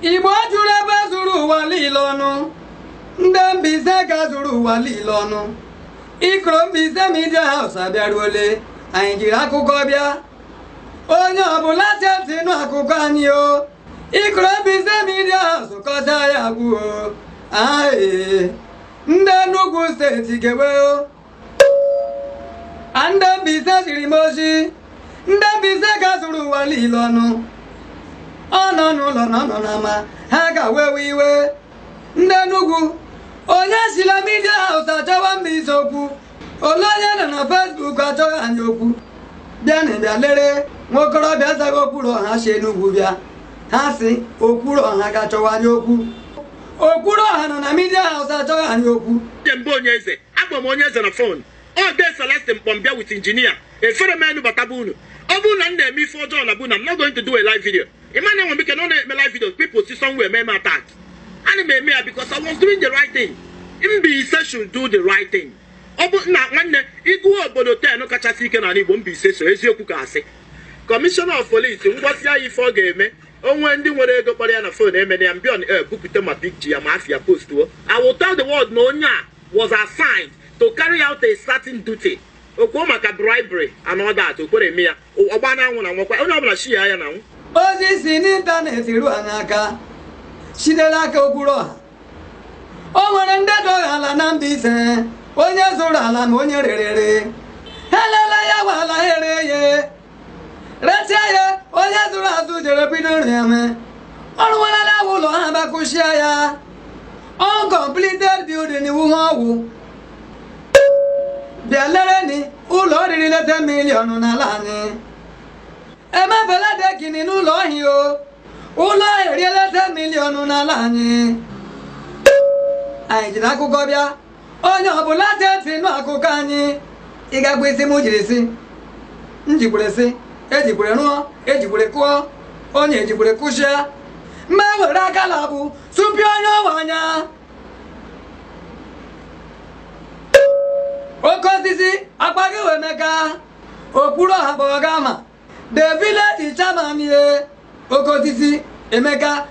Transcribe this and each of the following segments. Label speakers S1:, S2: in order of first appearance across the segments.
S1: Igbo juru ebe zuru ụwa niile ọnụ. Ndị Mbaise ka zuru ụwa niile ọnụ. Ikoro Mbaise Media House abịaruole. Anyị jiri akụkọ bịa. Onye ọbụla ntị nụ akụkọ anyị o. Ikoro Mbaise Media House kọcha ya agwụ o. Ndị Enugu steeti gewe o. Ndị Mbaise jiri m ozi. Ndị Mbaise ka zuru ụwa niile ọnụ. Ọ nọ n'ụlọ nọ n'ama ha ga-wewe iwe. Ndị Enugu onye sila Media House achọwa Mbaise okwu. Ole onye nọ na Facebook achọghị anyị okwu. Bịanụ bịa lere nwokorobịa azaghị Okwuruora si Enugu bịa. Ha si Okwuruora ga-achọwa anyị okwu. Okwuruora nọ na Media House achọghị anyị okwu.
S2: Mgbe onye eze agba m onye eze na phone. All day Celestine Mkpọmbịa with engineer. Efere m enu bata bunu. Ọ bụrụ na m na-eme ife ọjọọ na bunu, I'm not going to do a live video. Imagine when we can only make live videos, people see somewhere make me attack. And me because I was doing the right thing. Mbaise should do the right thing. Obu na nwanne igu obodo te no kacha sike na Igbo Mbaise so eziokwu ka asị. Commissioner of Police ngwasi ya ife ọ ga-eme. Onwe ndị nwere ego kpara ya na phone emene ya mbion bupute ma big G ya ma afia post wo. I will tell the world no onya was assigned to carry out a certain duty. Okwo maka bribery and all that okwere eme ya. Ogba na anwụ na nwakwa onye ọbụla shi ya na anwụ.
S1: Ozi si n'ịntanetị ruo anyị aka. Shidela aka Okwuruora. O nwere ndị dọghị ala na Mbaise. Onye zụrụ ala ma onye rere. Helele ya wa ala here ye. Retia ya onye zụrụ azụ jere bido nri eme. Ọrụ nwerela ụlọ ha bakụshia ya. Uncompleted building iwu ha ọgwụ. Bịa lere ni ụlọ oriri 10 million n'ala anyị. Emebela dekini n'ụlọ ọhịa o. Ụlọ eriela 10 million n'ala anyị. Anyị jiri akụkọ bịa. Onye ọbụla ntị nụ akụkọ anyị. Ị ga-agba isi m jiri si. Njikwere si. Ejikwere rụọ. Ejikwere kụọ. Onye ejikwere kụshịa. Mma were aka labụ. Tupu onye ọwa anya. Oke osisi akpaghị Emeka. Okwuruora bụ ọgama. The village chairman ye. Oke osisi Emeka.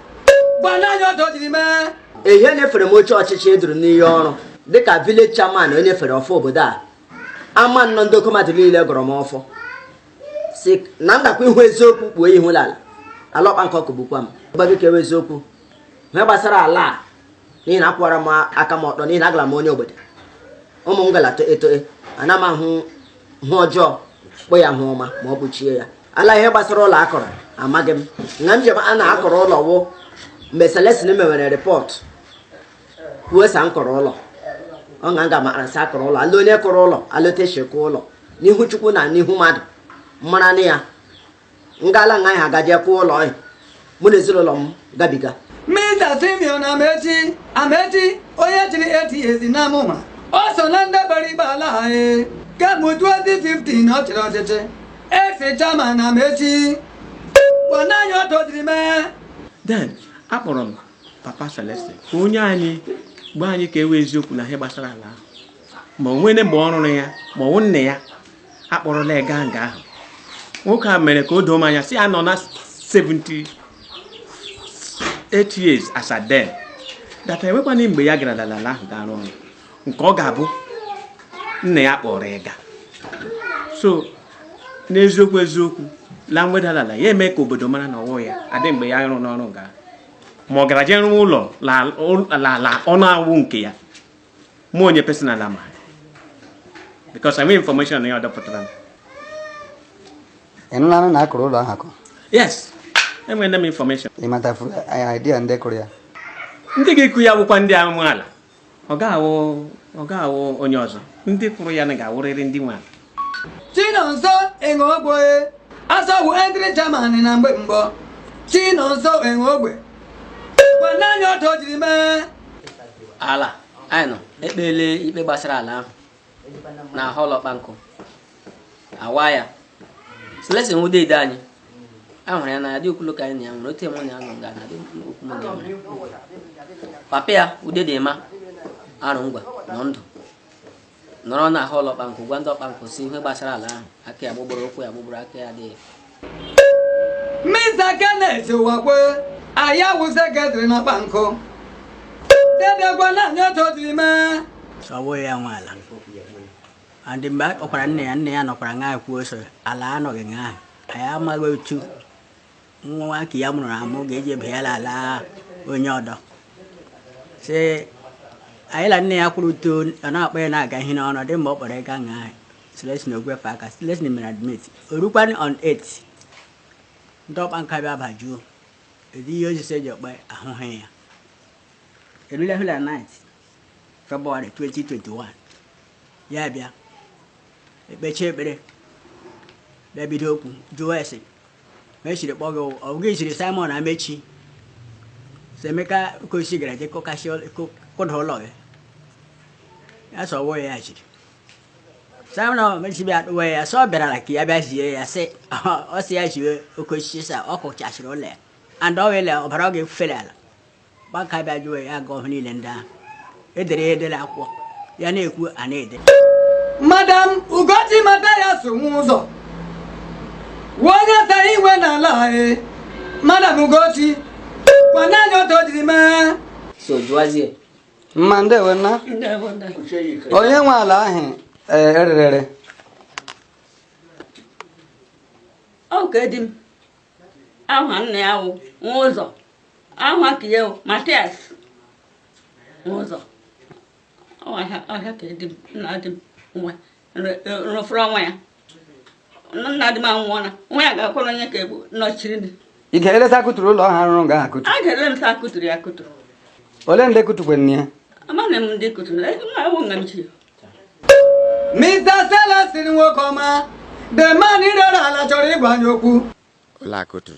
S1: Gbananya ọtọ jiri mee.
S3: Ihe nyefere m oche ọchịchị eduru n'ihe ọrụ dịka village chairman onye fere ọfọ obodo a. Ama nnọ ndị okomadụ niile gọrọ m ọfọ. Si na ndakwa ihu eziokwu kpuo ihu lala. Alọkpa nke ọkụ bụkwa m. Gbagị ka eziokwu. Ihe gbasara ala a n'ihi na akwara m aka m ọtọ n'ihi na agala m onye obodo. Ụmụ m galata eto ana m ahụ hụ ọjọọ kpọ ya hụ ọma ma ọ kpuchie ya. Ala ihe gbasara ụlọ akọrọ amaghị m. Nga m jem a na-akọrọ ụlọ wụ mgbe Celestine mewere report kwuo sa nkọrọ ụlọ. Ọ nga mara sa akọrọ ụlọ ala onye kọrọ ụlọ aloteshekwa ụlọ n'ihu Chukwu na n'ihu mmadụ mara na ya ngala nga ha gaje kwa ụlọ mụ na ezinụlọ m gabiga.
S1: Mr. Simeon Amechi onye jiri 8 years na Amumara. O so na ndị bara ibe ala anyị. Kemgbe 2015 ọ chịrị ọchịchị. Ex-chairman Amechi. Gbananya ọtọ jiri mee.
S4: Then akpọrọ m Papa Celestine ka onye anyị gba anyị ka ewe eziokwu na ihe gbasara ala ahụ. Ma onwere mgbe ọ rụrụ ya ma ọ nne ya akpọrọla ya gaa nga ahụ. Nwoke a mere ka o doo m anya si ya nọ na 78 years as a den. Data enwekwana mgbe ya gara ala ahụ gaa ọrụ nke ọ ga-abụ nne ya kpọrọ ịga. So n'eziokwu la mwedalala ya eme ka obodo mara na ọwụ ya adị mgbe ya rụrụ n'ọrụ nga ma ọ gara je rụọ ụlọ la ọnụ awụ nke ya mụ onye personal ama because I mean information na ya dọpụtara.
S5: Enụla na akụrụ ụlọ ahụ akụ?
S4: Yes, enwere m information.
S5: Ị matafuru idea ndị kụrụ ya?
S4: Ndị ga-ekwu ya bụkwa ndị amaala. Ọ ga-awụ onye ọzọ. Ndị kụrụ ya na ga-awụrịrị ndị nwa.
S1: Chinonso Enwogwe asọgbu entry chairman na mgbe mbọ. Chinonso Enwogwe gbananya ọtọ jiri mee.
S6: Ala anyị nọ ekpele ikpe gbasara ala ahụ na ọlọkpa nkụ awa ya Celestine nwude ide anyị ahụrụ ya na adị okwulo ka anyị na ya nwere otu emo na anọ nga na adị okwu m na papa ya ude dị ma arụ ngwa nọ ndụ nọrọ na ọlọkpa nkụ gwa ndị ọkpa nkụ si ihe gbasara ala ahụ aka ya gbugburu okwu ya gbugburu aka ya adịghị.
S1: Mr. Kenneth Wakwe aya wuze gedri na banko dede gwana nyoto drima
S7: so ya nwala andi mba okwara nne ya nokwara nga kwuo so ala anọghị nga aya amaghị otu nwa ka ya mụrụ amụ ga-eji ebe ya ala onye ọdọ se anyị la nne ya kwuru to na-akpọ ya na-aga ihe n'ọnụ dị mgbe ọ kpọrọ ịga nga Celestine ogwefe aka Celestine mere admit orukwani on 8 ndọkpa nka bịa bajuo edi ihe ozi seji ọkpa ahụhụ ya erule hụla 9 February 2021 ya bịa ekpechi ekpere bịa bido okwu jụọ ese mechiri kpọ gị ọ gị jiri Simon amechi semeka kosi gara je kokashi kodo ụlọ gị ya sọ wọ ya jiri Simon mechi bịa we ya sọ bịara ka ya bịa zie ya sị ọ sị ya jiri okoshi sa ọ kụchasịrị ụlọ ya and ọ wele ọbara ọ ga-efufere ala gbaka bịa jụọ ya ga ọhụ niile ndị ahụ edere akwụkwọ ya na-ekwu a na-ede
S1: Madam Ugochi Mataya Sumuzo Wanya ta iwe na ala Madam Ugochi Kwana nyoto drima
S6: so juazie
S5: Mande wena onye nwe ala ahụ erere
S8: oke dim ahụ nne ya wụ ụzọ ahụ akiye Matias ụzọ ọhịa ka dim nna dim nwa rụfụrụ ọnwa ya nna dim anwụọna nwa ya ga-akwụrụ onye ka egbu nọchiri
S5: ị ga-eleta kụtụrụ ụlọ ọha rụrụ nga akụtụ
S8: a ga-ele m sa kụtụrụ ya kụtụrụ
S5: ole ndị kụtụkwe nne ya
S8: amana m ndị kụtụrụ na ewu nga m chi
S1: Mr. Celestine Nwokoma the man ịrịọrọ ala chọrọ ịgwa anyị okwu
S9: ụlọ akụtụ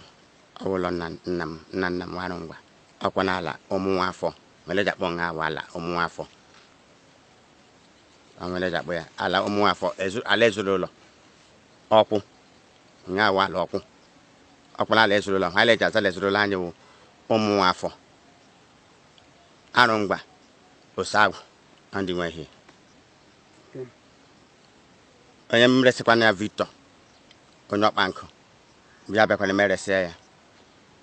S9: ọwụlọ nna m nwarụ ngwa ọkwa n'ala ọmụnwa afọ melejakpọ nga awala ọmụnwa afọ melejakpọ ya ala ọmụnwa afọ ala ezuru ụlọ ọkwụ nga awala ọkwụ ọkwa n'ala ezuru ụlọ ha leja azala ezuru ụlọ anyị wụ ọmụnwa afọ arụ ngwa osagwụ ndị nwe ihe onye mresikwana ya Victor onye ọkpa nkụ bịa bịakwana meresịa ya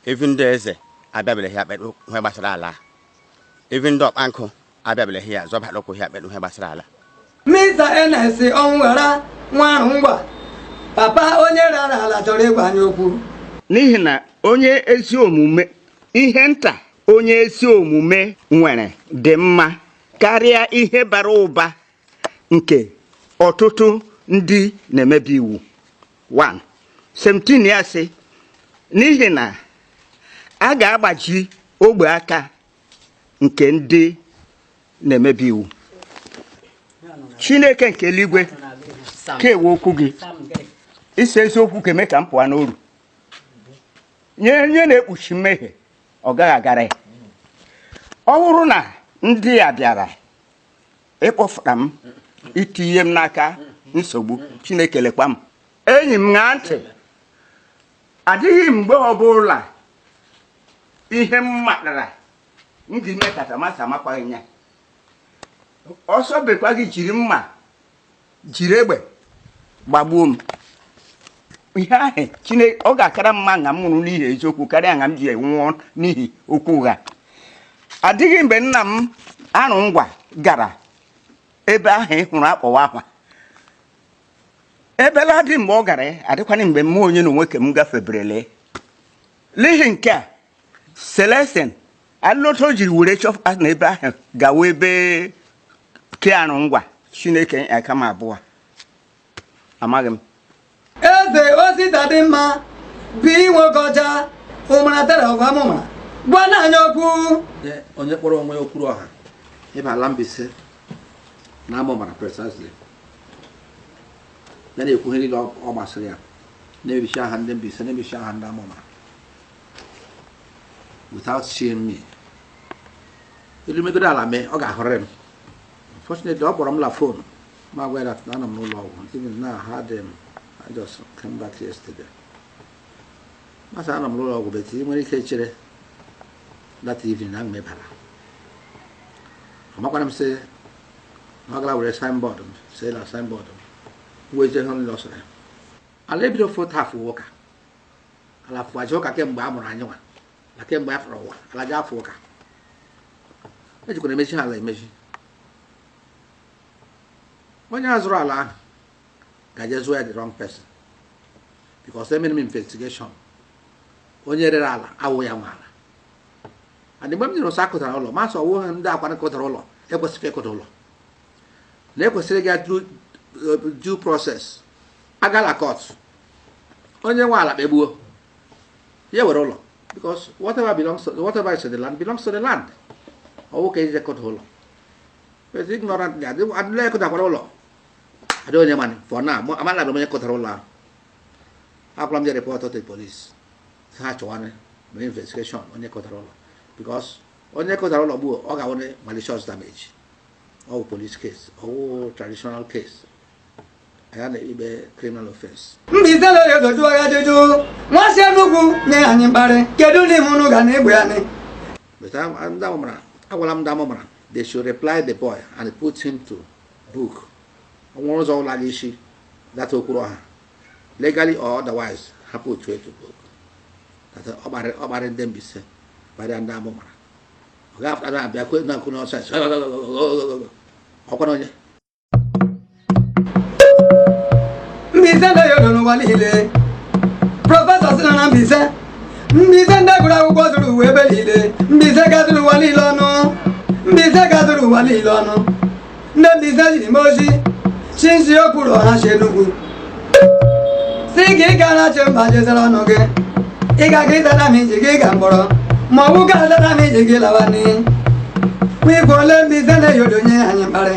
S9: even ndị eze abịabeleghị ya kpekpe ihe gbasara ala even ndị ọkpa nkụ abịabeleghị ya zọbara okwu ya kpekpe ihe gbasara ala
S1: Mr. NS Onwera nwarụ ngwa papa onye rara ala chọrọ ịgwa anyị okwu
S10: n'ihi na onye ezi omume ihe nta onye ezi omume nwere dị mma karịa ihe bara ụba nke ọtụtụ ndị na-emebi iwu 1 17 ya sị n'ihi na a ga-agbaji ogbe aka nke ndị na-emebi iwu Chineke nke eluigwe ka ewe okwu gị isi eziokwu ka eme ka m pụọ n'oru nye na-ekpuchi mmehie ọ gaghị agara ya ọ bụrụ na ndị a bịara ịkpọfụta m itinye m n'aka nsogbu Chineke lekwa m enyi m ṅaa ntị adịghị mgbe ọbụla ihe m matara m ji mee katamasa amakwaghị ya ọsọ bekwa gị jiri mma jiri egbe gbagbuo m ihe ahụ Chineke ọ ga-akara mma na m nwụrụ n'ihi eziokwu karịa na m ji nwụọ n'ihi okwu ụgha adịghị mgbe nna m arụ ngwa gara ebe ahụ ị hụrụ akpọwa akwa ebela dị mgbe ọ gara adịkwana mgbe m onye na onwe ka m gafeberele n'ihi nke a Celestine alụlọta o jiri were chọpụta na ebe ahụ gawa ebe ke arụ ngwa Chineke aka m abụọ amaghị m
S1: eze osita dị mma bi Nwokocha ụmara tere ọgwa amụmara gwa na anyị okwu
S11: onye kpọrọ onwe ya Okwuruora ịbala Mbaise na Amumara precisely ya na-ekwu ihe niile ọ gbasara ya na-ebichi aha ndị Mbaise na-ebichi aha ndị Amumara without seeing me erimegoro ala mee ọ ga-ahụrịrị m unfortunately ọ kpọrọ m la phone ma gwa ya na anọ m n'ụlọ ọgwụ even now I just came back yesterday masa anọ m n'ụlọ ọgwụ beti ị nwere ike ichere that evening na mebara amakwana m sị na ọ gara were signboard m see na signboard m wee jee hụ ndị ọsọ ya ala ebido foto afọ ụka ala fụ aja ụka kemgbe a mụrụ anyị nwa na kemgbe afọ ụwa ala ji afọ ụka ejikwana emechi ala emechi onye azụrụ ala ahụ gaje zụọ ya the wrong person because emere m investigation onye rere ala awụ ya nwe ala and mgbe m jere ụsọ akụtara ụlọ masị ọwụ ha ndị akwana kụtara ụlọ ekwesịrị ịkụta ụlọ na ekwesịrị ga due process agala court onye nwe ala kpegbuo ya were ụlọ because whatever is in the land belongs to the land ọwụ ka eji kụta ụlọ but ignorant ga adịla ekụtakwara ụlọ adị onye mani for now amala bụ onye kụtara ụlọ ahụ akwara m je report to the police ha chọwana mere investigation onye kụtara ụlọ because onye kụtara ụlọ gbuo ọ ga-awụ malicious damage or police case or traditional case aya na-ekpe criminal offense.
S1: Mbize na yodoju agha juju nwasi Enugu nye anyị mkparị kedu ndị mụnụ ga na-egbe ya ni
S11: but agwala m ndị Amumara they should reply the boy and put him to book onwere ụzọ ụlọ isi that Okwuruora legally or otherwise hapụ otu to book that ọ gbara ndị Mbaise gbara ndị Amumara ọ ga-afta na-abịa kwe na nkụ n'ọsọ ọkwana onye
S1: Mbize na yodo n'ụwa niile prọfesọ si na Mbaise Mbaise ndị gụrụ akwụkwọ zuru uwe ebe niile Mbaise gazuru ụwa niile ọnụ Mbaise gazuru ụwa niile ọnụ ndị Mbaise jiri m ozi chinzi Okwuruora si Enugu si gị ị ga na chemba jezere ọnụ gị ị ga ịzara m iji gị ga mkpọrọ ma ọ bụ ga azara m iji gị lawa ni igwe ole Mbaise na yodo nye anyị mkparị